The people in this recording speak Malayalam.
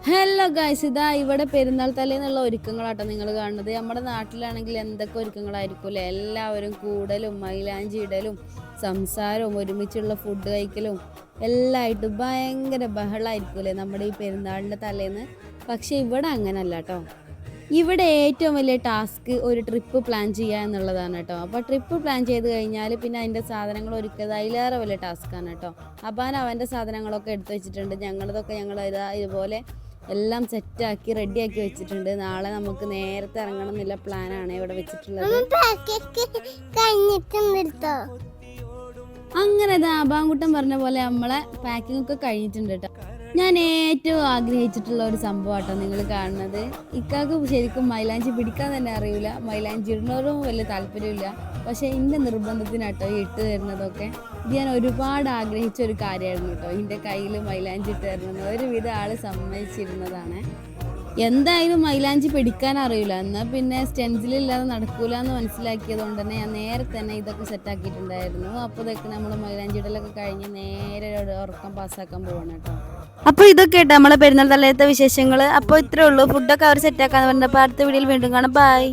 ഹലോ ഗായ്സ്, ഇതാ ഇവിടെ പെരുന്നാൾ തലേന്നുള്ള ഒരുക്കങ്ങളാട്ടോ നിങ്ങൾ കാണുന്നത്. നമ്മുടെ നാട്ടിലാണെങ്കിൽ എന്തൊക്കെ ഒരുക്കങ്ങളായിരിക്കും അല്ലേ. എല്ലാവരും കൂടലും മൈലാഞ്ചി ഇടലും സംസാരവും ഒരുമിച്ചുള്ള ഫുഡ് കഴിക്കലും എല്ലായിട്ടും ഭയങ്കര ബഹളമായിരിക്കും അല്ലേ നമ്മുടെ ഈ പെരുന്നാളിൻ്റെ തലേന്ന്. പക്ഷെ ഇവിടെ അങ്ങനല്ല കേട്ടോ. ഇവിടെ ഏറ്റവും വലിയ ടാസ്ക് ഒരു ട്രിപ്പ് പ്ലാൻ ചെയ്യുക എന്നുള്ളതാണ് കേട്ടോ. അപ്പോൾ ട്രിപ്പ് പ്ലാൻ ചെയ്ത് കഴിഞ്ഞാൽ പിന്നെ അതിൻ്റെ സാധനങ്ങൾ ഒരുക്കുക അതിലേറെ വലിയ ടാസ്ക്കാണ് കേട്ടോ. അപ്പാൻ അവൻ്റെ സാധനങ്ങളൊക്കെ എടുത്തു വെച്ചിട്ടുണ്ട്. ഞങ്ങളതൊക്കെ ഞങ്ങൾ ഇതുപോലെ എല്ലാം സെറ്റാക്കി റെഡിയാക്കി വെച്ചിട്ടുണ്ട്. നാളെ നമുക്ക് നേരത്തെ ഇറങ്ങണം എന്നുള്ള പ്ലാനാണ് ഇവിടെ വെച്ചിട്ടുള്ളത്. അങ്ങനെ ദാബാങ്കുട്ടൻ പറഞ്ഞ പോലെ നമ്മളെ പാക്കിംഗ് ഒക്കെ കഴിഞ്ഞിട്ടുണ്ട് കേട്ടോ. ഞാൻ ഏറ്റവും ആഗ്രഹിച്ചിട്ടുള്ള ഒരു സംഭവമാട്ടോ നിങ്ങൾ കാണുന്നത്. ഇക്കാക്ക് ശരിക്കും മൈലാഞ്ചി പിടിക്കാൻ തന്നെ അറിയില്ല, മൈലാഞ്ചി ഇടുന്നവരും വലിയ താല്പര്യമില്ല. പക്ഷേ എൻ്റെ നിർബന്ധത്തിനാട്ടോ ഈ ഇട്ട് തരുന്നതൊക്കെ. ഇത് ഞാൻ ഒരുപാട് ആഗ്രഹിച്ച ഒരു കാര്യമായിരുന്നു കേട്ടോ. എൻ്റെ കയ്യിൽ മൈലാഞ്ചി ഇട്ട് തരുന്നത് ഒരുവിധ ആൾ സമ്മതിച്ചിരുന്നതാണ്. എന്തായാലും മൈലാഞ്ചി പിടിക്കാൻ അറിയില്ല, എന്നാൽ പിന്നെ സ്റ്റെൻസിലില്ലാതെ നടക്കൂല എന്ന് മനസ്സിലാക്കിയത് കൊണ്ട് തന്നെ ഞാൻ നേരെ തന്നെ ഇതൊക്കെ സെറ്റാക്കിയിട്ടുണ്ടായിരുന്നു. അപ്പോൾ ഇതൊക്കെ നമ്മൾ മൈലാഞ്ചി ഇടലൊക്കെ കഴിഞ്ഞ് നേരെ ഉറക്കം പാസ്സാക്കാൻ പോവാണ് കേട്ടോ. അപ്പോൾ ഇതൊക്കെ കേട്ടോ നമ്മളെ പെരുന്നാൾ തലേത്തെ വിശേഷങ്ങൾ. അപ്പോൾ ഇത്രേ ഉള്ളൂ. ഫുഡൊക്കെ അവർ സെറ്റാക്കാന്ന് പറഞ്ഞപ്പോൾ അടുത്ത വീഡിയോയിൽ വീണ്ടും കാണാം. ബൈ.